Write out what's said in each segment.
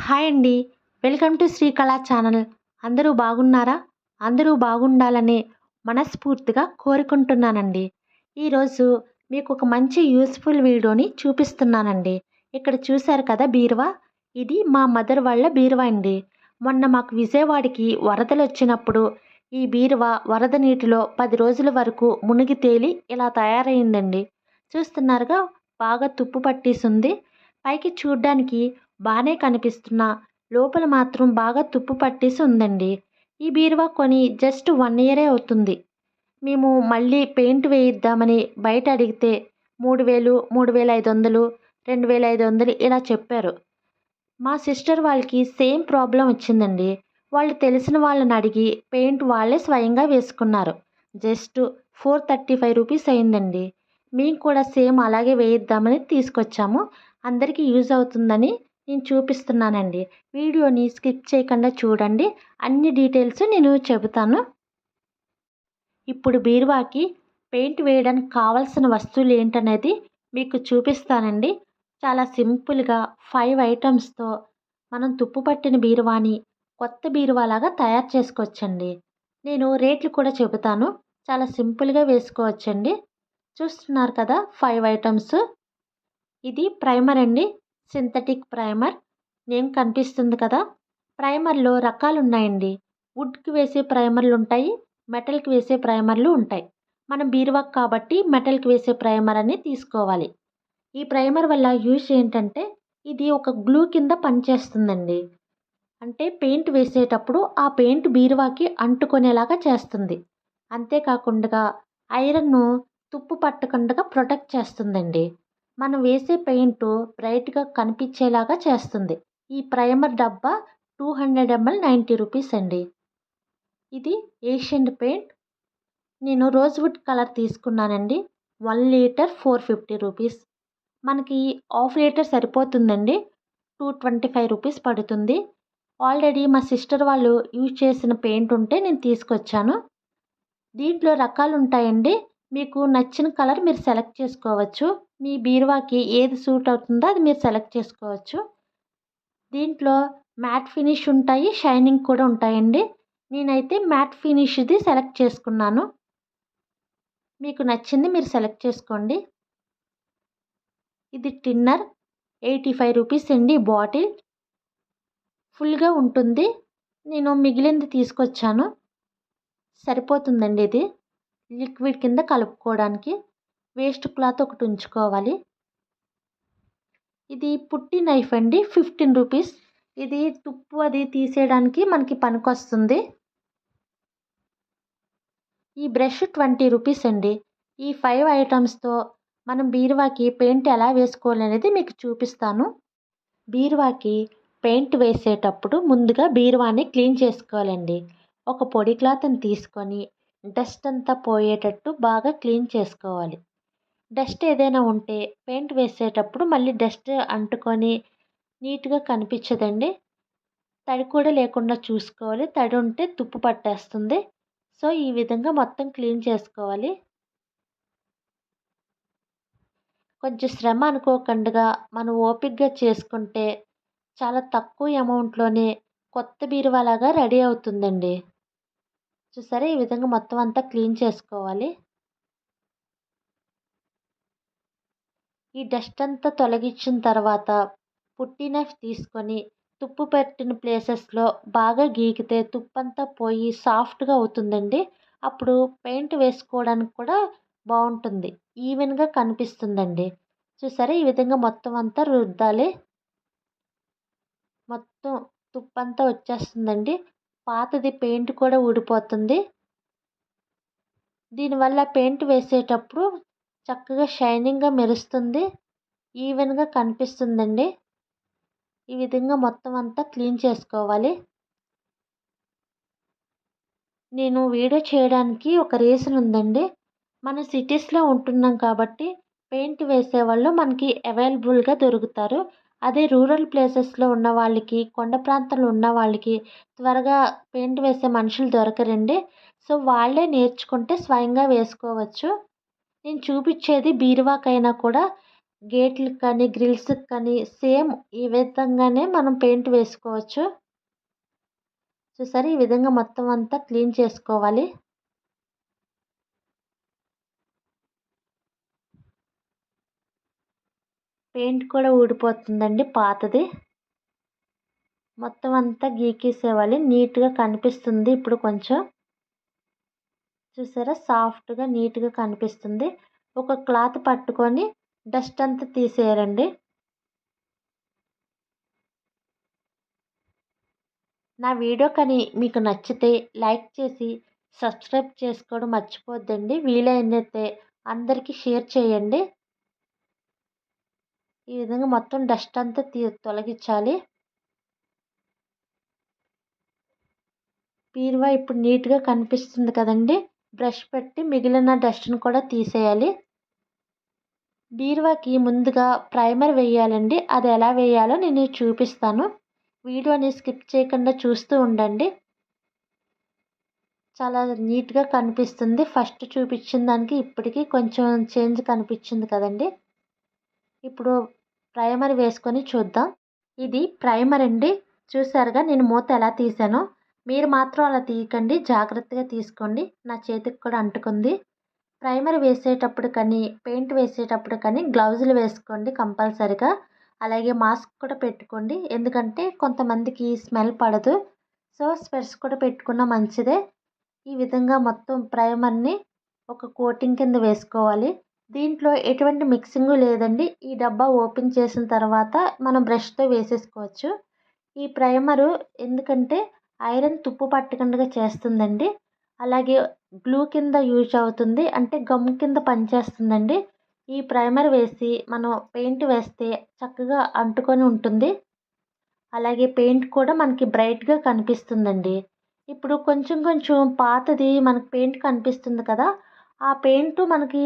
Hi అండి. Welcome to Srikala channel. అందరూ బాగున్నారా? అందరూ బాగుండాలని మనస్ఫూర్తిగా కోరుకుంటున్నానండి. ఈరోజు మీకు ఒక మంచి యూస్ఫుల్ వీడియోని చూపిస్తున్నానండి. ఇక్కడ చూశారు కదా బీరువా. ఇది మా మదర్ వాళ్ళ బీరువా అండి. మొన్న మాకు విజయవాడకి వరదలు వచ్చినప్పుడు ఈ బీరువా వరద నీటిలో 10 రోజుల వరకు మునిగి తేలి ఇలా తయారైందండి. చూస్తున్నారుగా, బాగా తుప్పు పట్టేసింది. పైకి చూడ్డానికి బాగానే కనిపిస్తున్నా లోపల మాత్రం బాగా తుప్పు పట్టేసి ఉందండి. ఈ బీరువా కొని జస్ట్ 1 ఇయరే అవుతుంది. మేము మళ్ళీ పెయింట్ వేయిద్దామని బయట అడిగితే 3000, 3500, 2500 ఇలా చెప్పారు. మా సిస్టర్ వాళ్ళకి సేమ్ ప్రాబ్లం వచ్చిందండి. వాళ్ళు తెలిసిన వాళ్ళని అడిగి పెయింట్ వాళ్ళే స్వయంగా వేసుకున్నారు. జస్ట్ 435 రూపీస్ అయిందండి. మేము కూడా సేమ్ అలాగే వేయిద్దామని తీసుకొచ్చాము. అందరికీ యూజ్ అవుతుందని నేను చూపిస్తున్నానండి. వీడియోని స్కిప్ చేయకుండా చూడండి. అన్ని డీటెయిల్స్ నేను చెబుతాను. ఇప్పుడు బీరువాకి పెయింట్ వేయడానికి కావాల్సిన వస్తువులు ఏంటనేది మీకు చూపిస్తానండి. చాలా సింపుల్గా 5 ఐటమ్స్తో మనం తుప్పు పట్టిన బీరువాని కొత్త బీరువాలాగా తయారు చేసుకోవచ్చండి. నేను రేట్లు కూడా చెబుతాను. చాలా సింపుల్గా వేసుకోవచ్చండి. చూస్తున్నారు కదా 5 ఐటమ్స్. ఇది ప్రైమర్ అండి. Synthetic primer. నేమ్ కనిపిస్తుంది కదా. ప్రైమర్లో రకాలు ఉన్నాయండి. వుడ్కి వేసే ప్రైమర్లు ఉంటాయి, మెటల్కి వేసే ప్రైమర్లు ఉంటాయి. మనం బీరువాకి కాబట్టి మెటల్కి వేసే ప్రైమర్ అని తీసుకోవాలి. ఈ ప్రైమర్ వల్ల యూజ్ ఏంటంటే ఇది ఒక గ్లూ కింద పనిచేస్తుందండి. అంటే పెయింట్ వేసేటప్పుడు ఆ పెయింట్ బీరువాకి అంటుకునేలాగా చేస్తుంది. అంతేకాకుండా ఐరన్ను తుప్పు పట్టకుండా ప్రొటెక్ట్ చేస్తుందండి. మనం వేసే పెయింట్ బ్రైట్గా కనిపించేలాగా చేస్తుంది. ఈ ప్రైమర్ డబ్బా 200 ml 90 రూపీస్ అండి. ఇది ఏషియన్ పెయింట్. నేను రోజ్వుడ్ కలర్ తీసుకున్నానండి. 1 లీటర్ 450 రూపీస్. మనకి హాఫ్ లీటర్ సరిపోతుందండి. 225 రూపీస్ పడుతుంది. ఆల్రెడీ మా సిస్టర్ వాళ్ళు యూజ్ చేసిన పెయింట్ ఉంటే నేను తీసుకొచ్చాను. దీంట్లో రకాలు ఉంటాయండి. మీకు నచ్చిన కలర్ మీరు సెలెక్ట్ చేసుకోవచ్చు. మీ బీరువాకి ఏది సూట్ అవుతుందో అది మీరు సెలెక్ట్ చేసుకోవచ్చు. దీంట్లో మ్యాట్ ఫినిష్ ఉంటాయి, షైనింగ్ కూడా ఉంటాయండి. నేనైతే మ్యాట్ ఫినిష్ది సెలెక్ట్ చేసుకున్నాను. మీకు నచ్చింది మీరు సెలెక్ట్ చేసుకోండి. ఇది టిన్నర్ 85 రూపీస్ అండి. బాటిల్ ఫుల్గా ఉంటుంది. నేను మిగిలింది తీసుకొచ్చాను. సరిపోతుందండి. ఇది లిక్విడ్ కింద కలుపుకోవడానికి. వేస్ట్ క్లాత్ ఒకటి ఉంచుకోవాలి. ఇది పుట్టి నైఫ్ అండి. 15 రూపీస్. ఇది తుప్పు అది తీసేయడానికి మనకి పనికొస్తుంది. ఈ బ్రష్ 20 రూపీస్ అండి. ఈ 5 ఐటమ్స్తో మనం బీరువాకి పెయింట్ ఎలా వేసుకోవాలనేది మీకు చూపిస్తాను. బీరువాకి పెయింట్ వేసేటప్పుడు ముందుగా బీరువాని క్లీన్ చేసుకోవాలండి. ఒక పొడి క్లాత్ని తీసుకొని డస్ట్ అంతా పోయేటట్టు బాగా క్లీన్ చేసుకోవాలి. డస్ట్ ఏదైనా ఉంటే పెయింట్ వేసేటప్పుడు మళ్ళీ డస్ట్ అంటుకొని నీట్గా కనిపించదండి. తడి కూడా లేకుండా చూసుకోవాలి. తడి ఉంటే తుప్పు పట్టేస్తుంది. సో ఈ విధంగా మొత్తం క్లీన్ చేసుకోవాలి. కొంచెం శ్రమ అనుకోకుండా మనం ఓపికగా చేసుకుంటే చాలా తక్కువ అమౌంట్లోనే కొత్త బీరువాలాగా రెడీ అవుతుందండి. చూసారా, ఈ విధంగా మొత్తం అంతా క్లీన్ చేసుకోవాలి. ఈ డస్ట్ అంతా తొలగించిన తర్వాత పుట్టి నైఫ్ తీసుకొని తుప్పు పెట్టిన ప్లేసెస్లో బాగా గీకితే తుప్పంతా పోయి సాఫ్ట్గా అవుతుందండి. అప్పుడు పెయింట్ వేసుకోవడానికి కూడా బాగుంటుంది. ఈవెన్గా కనిపిస్తుందండి. చూసారా, ఈ విధంగా మొత్తం అంతా రుద్దాలి. మొత్తం తుప్పంతా వచ్చేస్తుందండి. పాతది పెయింట్ కూడా ఊడిపోతుంది. దీనివల్ల పెయింట్ వేసేటప్పుడు చక్కగా షైనింగ్గా మెరుస్తుంది. ఈవెన్గా కనిపిస్తుందండి. ఈ విధంగా మొత్తం అంతా క్లీన్ చేసుకోవాలి. నేను వీడియో చేయడానికి ఒక రీజన్ ఉందండి. మనం సిటీస్లో ఉంటున్నాం కాబట్టి పెయింట్ వేసేవాళ్ళు మనకి అవైలబుల్గా దొరుకుతారు. అదే రూరల్ ప్లేసెస్లో ఉన్న వాళ్ళకి, కొండ ప్రాంతంలో ఉన్న వాళ్ళకి త్వరగా పెయింట్ వేసే మనుషులు దొరకరండి. సో వాళ్ళే నేర్చుకుంటే స్వయంగా వేసుకోవచ్చు. నేను చూపించేది బీరువాకైనా కూడా గేట్లకు కానీ గ్రిల్స్కి కానీ సేమ్ ఈ విధంగానే మనం పెయింట్ వేసుకోవచ్చు. చూసారా, ఈ విధంగా మొత్తం అంతా క్లీన్ చేసుకోవాలి. పెయింట్ కూడా ఊడిపోతుందండి పాతది. మొత్తం అంతా గీకేసేవాలి. నీట్గా కనిపిస్తుంది ఇప్పుడు కొంచెం. చూసారా, సాఫ్ట్గా నీట్గా కనిపిస్తుంది. ఒక క్లాత్ పట్టుకొని డస్ట్ అంతా తీసేయాలండి. నా వీడియో కానీ మీకు నచ్చితే లైక్ చేసి సబ్స్క్రైబ్ చేసుకోవడం మర్చిపోద్దండి. వీలైనైతే అందరికీ షేర్ చేయండి. ఈ విధంగా మొత్తం డస్ట్ అంతా తొలగించాలి. బీరువా ఇప్పుడు నీట్గా కనిపిస్తుంది కదండి. బ్రష్ పెట్టి మిగిలిన డస్ట్ని కూడా తీసేయాలి. బీరువాకి ముందుగా ప్రైమర్ వేయాలండి. అది ఎలా వేయాలో నేను చూపిస్తాను. వీడియోని స్కిప్ చేయకుండా చూస్తూ ఉండండి. చాలా నీట్గా కనిపిస్తుంది. ఫస్ట్ చూపించిన దానికి ఇప్పటికీ కొంచెం చేంజ్ కనిపించింది కదండి. ఇప్పుడు ప్రైమర్ వేసుకొని చూద్దాం. ఇది ప్రైమర్ అండి. చూసారుగా నేను మూత ఎలా తీసానో. మీరు మాత్రం అలా తీయకండి, జాగ్రత్తగా తీసుకోండి. నా చేతికి కూడా అంటుకుంది. ప్రైమర్ వేసేటప్పుడు కానీ పెయింట్ వేసేటప్పుడు కానీ గ్లౌజులు వేసుకోండి కంపల్సరిగా. అలాగే మాస్క్ కూడా పెట్టుకోండి. ఎందుకంటే కొంతమందికి స్మెల్ పడదు. సో స్పెట్స్ కూడా పెట్టుకున్న మంచిదే. ఈ విధంగా మొత్తం ప్రైమర్ని ఒక కోటింగ్ కింద వేసుకోవాలి. దీంట్లో ఎటువంటి మిక్సింగ్ లేదండి. ఈ డబ్బా ఓపెన్ చేసిన తర్వాత మనం బ్రష్తో వేసేసుకోవచ్చు. ఈ ప్రైమరు ఎందుకంటే ఐరన్ తుప్పు పట్టకుండా చేస్తుందండి. అలాగే గ్లూ కింద యూజ్ అవుతుంది. అంటే గమ్ కింద పనిచేస్తుందండి. ఈ ప్రైమర్ వేసి మనం పెయింట్ వేస్తే చక్కగా అంటుకొని ఉంటుంది. అలాగే పెయింట్ కూడా మనకి బ్రైట్గా కనిపిస్తుందండి. ఇప్పుడు కొంచెం కొంచెం పాతది మనకి పెయింట్ కనిపిస్తుంది కదా. ఆ పెయింట్ మనకి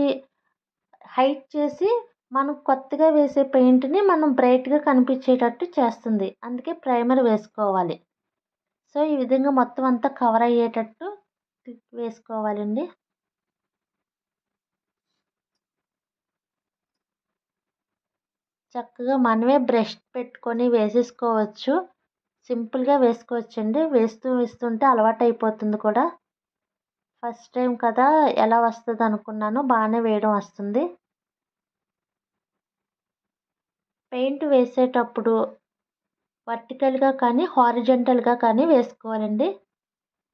హైట్ చేసి మనం కొత్తగా వేసే పెయింట్ని మనం బ్రైట్గా కనిపించేటట్టు చేస్తుంది. అందుకే ప్రైమర్ వేసుకోవాలి. సో ఈ విధంగా మొత్తం అంతా కవర్ అయ్యేటట్టు వేసుకోవాలండి. చక్కగా మనమే బ్రష్ పెట్టుకొని వేసేసుకోవచ్చు. సింపుల్గా వేసుకోవచ్చండి. వేస్తుంటే అలవాటు అయిపోతుంది కూడా. ఫస్ట్ టైం కదా, ఎలా వస్తుంది అనుకున్నాను. బాగానే వేయడం వస్తుంది. పెయింట్ వేసేటప్పుడు వర్టికల్గా కానీ హారిజంటల్గా కానీ వేసుకోవాలండి.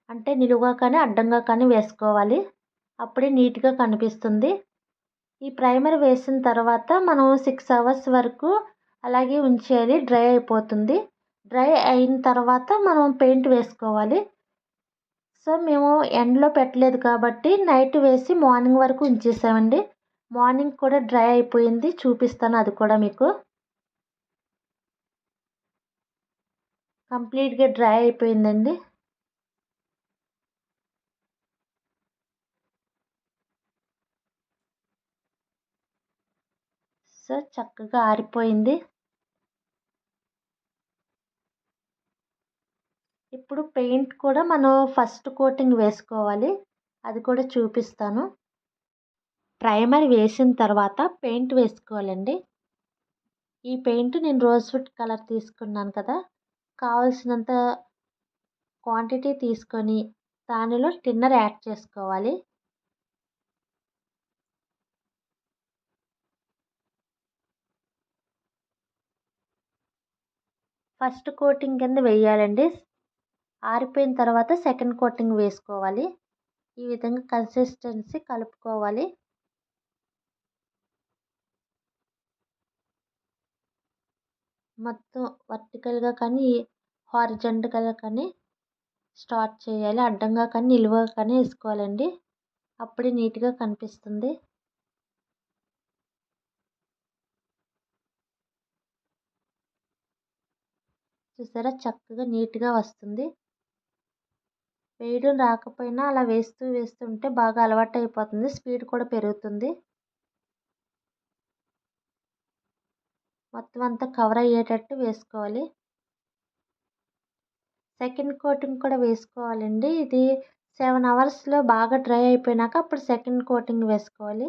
అంటే నిలువుగా కానీ అడ్డంగా కానీ వేసుకోవాలి. అప్పుడే నీట్గా కనిపిస్తుంది. ఈ ప్రైమర్ వేసిన తర్వాత మనం 6 అవర్స్ వరకు అలాగే ఉంచేయాలి. డ్రై అయిపోతుంది. డ్రై అయిన తర్వాత మనం పెయింట్ వేసుకోవాలి. సో మేము ఎండలో పెట్టలేదు కాబట్టి నైట్ వేసి మార్నింగ్ వరకు ఉంచేసామండి. మార్నింగ్ కూడా డ్రై అయిపోయింది. చూపిస్తాను అది కూడా మీకు. కంప్లీట్గా డ్రై అయిపోయిందండి. సో చక్కగా ఆరిపోయింది. ఇప్పుడు పెయింట్ కూడా మనం ఫస్ట్ కోటింగ్ వేసుకోవాలి. అది కూడా చూపిస్తాను. ప్రైమర్ వేసిన తర్వాత పెయింట్ వేసుకోవాలండి. ఈ పెయింట్ నేను రోజ్వుడ్ కలర్ తీసుకున్నాను కదా. కావాల్సినంత క్వాంటిటీ తీసుకొని దానిలో టిన్నర్ యాడ్ చేసుకోవాలి. ఫస్ట్ కోటింగ్ కింద వేయాలండి. ఆరిపోయిన తర్వాత సెకండ్ కోటింగ్ వేసుకోవాలి. ఈ విధంగా కన్సిస్టెన్సీ కలుపుకోవాలి. మొత్తం వర్టికల్గా కానీ హారిజంటల్గా కానీ స్టార్ట్ చేయాలి. అడ్డంగా కానీ నిలువుగా కానీ వేసుకోవాలండి. అప్పుడే నీట్గా కనిపిస్తుంది. చూసారా, చక్కగా నీట్గా వస్తుంది. వేయడం రాకపోయినా అలా వేస్తుంటే బాగా అలవాటు అయిపోతుంది. స్పీడ్ కూడా పెరుగుతుంది. మొత్తం అంతా కవర్ అయ్యేటట్టు వేసుకోవాలి. సెకండ్ కోటింగ్ కూడా వేసుకోవాలండి. ఇది 7 అవర్స్లో బాగా డ్రై అయిపోయినాక అప్పుడు సెకండ్ కోటింగ్ వేసుకోవాలి.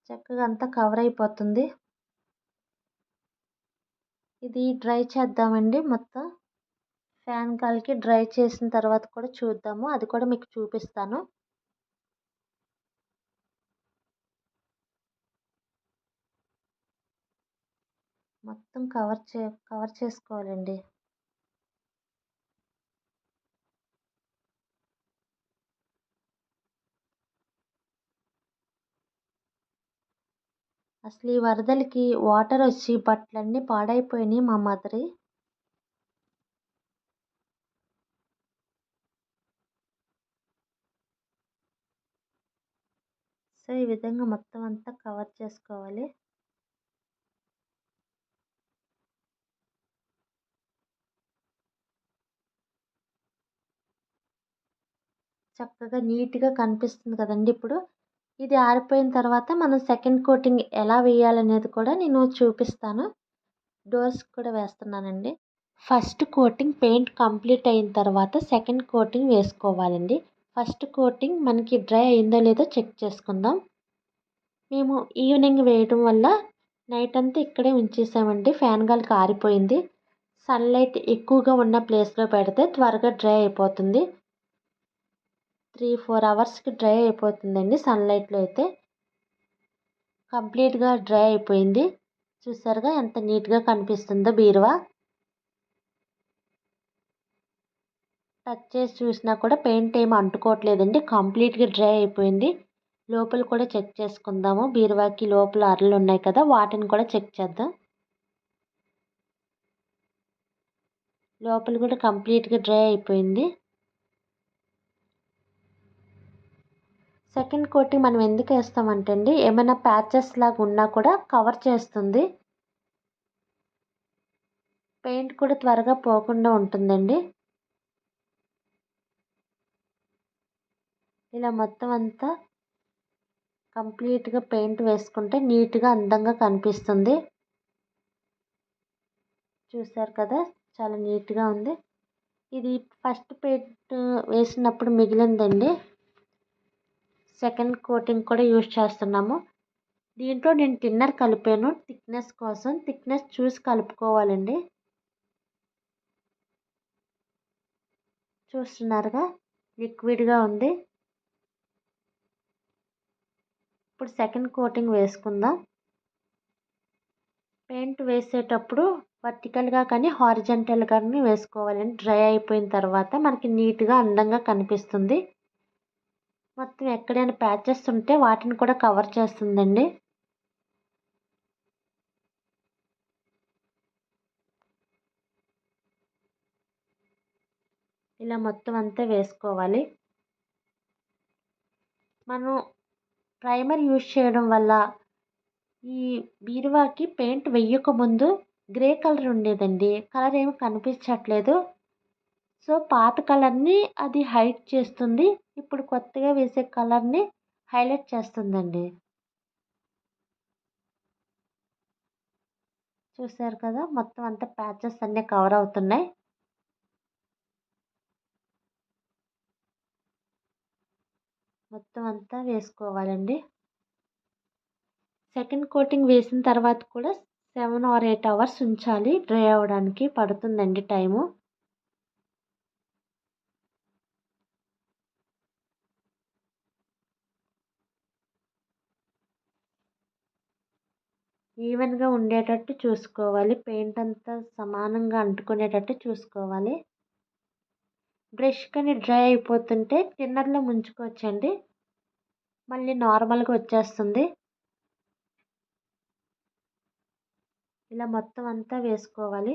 చక్కగా అంతా కవర్ అయిపోతుంది. ఇది డ్రై చేద్దామండి మొత్తం. ఫ్యాన్ గాలికి డ్రై చేసిన తర్వాత కూడా చూద్దాము. అది కూడా మీకు చూపిస్తాను. మొత్తం కవర్ చేసుకోవాలండి. అసలు ఈ వరదలకి వాటర్ వచ్చి బట్టలన్నీ పాడైపోయినాయి మా మదరి. సో ఈ విధంగా మొత్తం అంతా కవర్ చేసుకోవాలి. చక్కగా నీట్‌గా కనిపిస్తుంది కదండీ ఇప్పుడు. ఇది ఆరిపోయిన తర్వాత మనం సెకండ్ కోటింగ్ ఎలా వేయాలనేది కూడా నేను చూపిస్తాను. డోర్స్‌కి కూడా వేస్తున్నానండి. ఫస్ట్ కోటింగ్ పెయింట్ కంప్లీట్ అయిన తర్వాత సెకండ్ కోటింగ్ వేసుకోవాలండి. ఫస్ట్ కోటింగ్ మనకి డ్రై అయిందో లేదో చెక్ చేసుకుందాం. మేము ఈవినింగ్ వేయడం వల్ల నైట్ అంతా ఇక్కడే ఉంచేసామండి. ఫ్యాన్ గాలికి ఆరిపోయింది. సన్‌లైట్ ఎక్కువగా ఉన్న ప్లేస్‌లో పెడితే త్వరగా డ్రై అయిపోతుంది. 3-4 అవర్స్‌కి డ్రై అయిపోతుందండి సన్‌లైట్‌లో అయితే. కంప్లీట్‌గా డ్రై అయిపోయింది. చూసారుగా ఎంత నీట్‌గా కనిపిస్తుందో బీరువా. టచ్ చేసి చూసినా కూడా పెయింట్ ఏమి అంటుకోవట్లేదండి. కంప్లీట్‌గా డ్రై అయిపోయింది. లోపల కూడా చెక్ చేసుకుందాము. బీరువాకి లోపల అరలు ఉన్నాయి కదా, వాటిని కూడా చెక్ చేద్దాం. లోపల కూడా కంప్లీట్‌గా డ్రై అయిపోయింది. సెకండ్ కోటింగ్ మనం ఎందుకు వేస్తామంటే అండి, ఏమైనా ప్యాచెస్ లాగా ఉన్నా కూడా కవర్ చేస్తుంది. పెయింట్ కూడా త్వరగా పోకుండా ఉంటుందండి. ఇలా మొత్తం అంతా కంప్లీట్‌గా పెయింట్ వేసుకుంటే నీట్‌గా అందంగా కనిపిస్తుంది. చూసారు కదా, చాలా నీట్‌గా ఉంది. ఇది ఫస్ట్ పెయింట్ వేసినప్పుడు మిగిలిందండి. సెకండ్ కోటింగ్ కూడా యూజ్ చేస్తున్నాము. దీంట్లో నేను టిన్నర్ కలిపాను థిక్నెస్ కోసం. థిక్నెస్ చూసి కలుపుకోవాలండి. చూస్తున్నారుగా, లిక్విడ్గా ఉంది. ఇప్పుడు సెకండ్ కోటింగ్ వేసుకుందాం. పెయింట్ వేసేటప్పుడు వర్టికల్గా కానీ హారిజంటల్ కానీ వేసుకోవాలండి. డ్రై అయిపోయిన తర్వాత మనకి నీట్గా అందంగా కనిపిస్తుంది. మొత్తం ఎక్కడైనా ప్యాచెస్ ఉంటే వాటిని కూడా కవర్ చేస్తుందండి. ఇలా మొత్తం అంతా వేసుకోవాలి. మనం ప్రైమర్ యూజ్ చేయడం వల్ల ఈ బీరువాకి పెయింట్ వేయకముందు గ్రే కలర్ ఉండేదండి. కలర్ ఏమి కనిపించట్లేదు. సో పాత కలర్ని అది హైడ్ చేస్తుంది. ఇప్పుడు కొత్తగా వేసే కలర్ని హైలైట్ చేస్తుందండి. చూసారు కదా, మొత్తం అంతా ప్యాచెస్ అన్నీ కవర్ అవుతున్నాయి. మొత్తం అంతా వేసుకోవాలండి. సెకండ్ కోటింగ్ వేసిన తర్వాత కూడా 7 or 8 అవర్స్ ఉంచాలి. డ్రై అవ్వడానికి పడుతుందండి టైము. ఈవెన్గా ఉండేటట్టు చూసుకోవాలి. పెయింట్ అంతా సమానంగా అంటుకునేటట్టు చూసుకోవాలి. బ్రష్ కానీ డ్రై అయిపోతుంటే టిన్నర్లో ముంచుకోవచ్చండి. మళ్ళీ నార్మల్గా వచ్చేస్తుంది. ఇలా మొత్తం అంతా వేసుకోవాలి.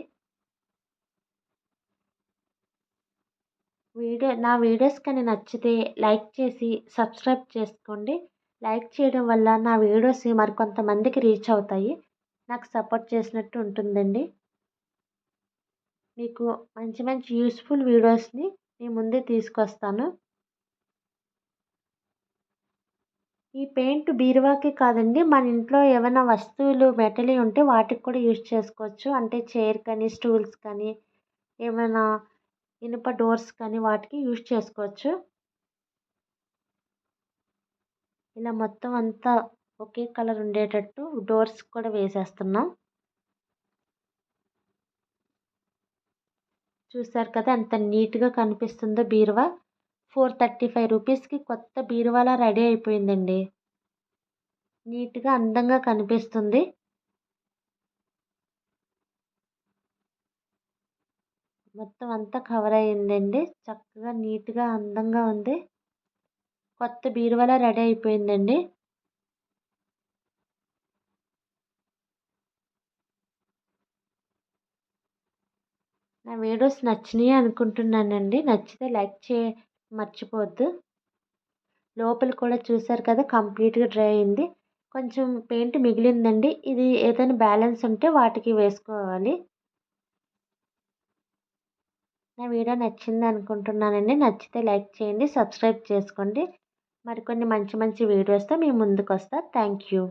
నా వీడియోస్ కానీ నచ్చితే లైక్ చేసి సబ్స్క్రైబ్ చేసుకోండి. లైక్ చేయడం వల్ల నా వీడియోస్ మరికొంతమందికి రీచ్ అవుతాయి. నాకు సపోర్ట్ చేసినట్టు ఉంటుందండి. మీకు మంచి మంచి యూస్ఫుల్ వీడియోస్ని మీ ముందే తీసుకొస్తాను. ఈ పెయింట్ బీరువాకి కాదండి, మన ఇంట్లో ఏమైనా వస్తువులు మెటల్ ఉంటే వాటికి కూడా యూజ్ చేసుకోవచ్చు. అంటే చైర్ కానీ స్టూల్స్ కానీ ఏమైనా ఇనుప డోర్స్ కానీ వాటికి యూజ్ చేసుకోవచ్చు. ఇలా మొత్తం అంతా ఒకే కలర్ ఉండేటట్టు డోర్స్ కూడా వేసేస్తున్నాం. చూసారు కదా ఎంత నీట్గా కనిపిస్తుందో బీరువా. 435 రూపీస్కి కొత్త బీరువాలా రెడీ అయిపోయిందండి. నీట్గా అందంగా కనిపిస్తుంది. మొత్తం అంతా కవర్ అయ్యిందండి. చక్కగా నీట్గా అందంగా ఉంది. కొత్త బీరువాలా రెడీ అయిపోయిందండి. నా వీడియోస్ నచ్చినాయి అనుకుంటున్నానండి. నచ్చితే లైక్ మర్చిపోవద్దు. లోపల కూడా చూసారు కదా కంప్లీట్గా డ్రై అయింది. కొంచెం పెయింట్ మిగిలిందండి. ఇది ఏదైనా బ్యాలెన్స్ ఉంటే వాటికి వేసుకోవాలి. నా వీడియో నచ్చింది అనుకుంటున్నానండి. నచ్చితే లైక్ చేయండి, సబ్స్క్రైబ్ చేసుకోండి. మరికొన్ని మంచి మంచి వీడియోస్తో మీ ముందుకు వస్తా. Thank you.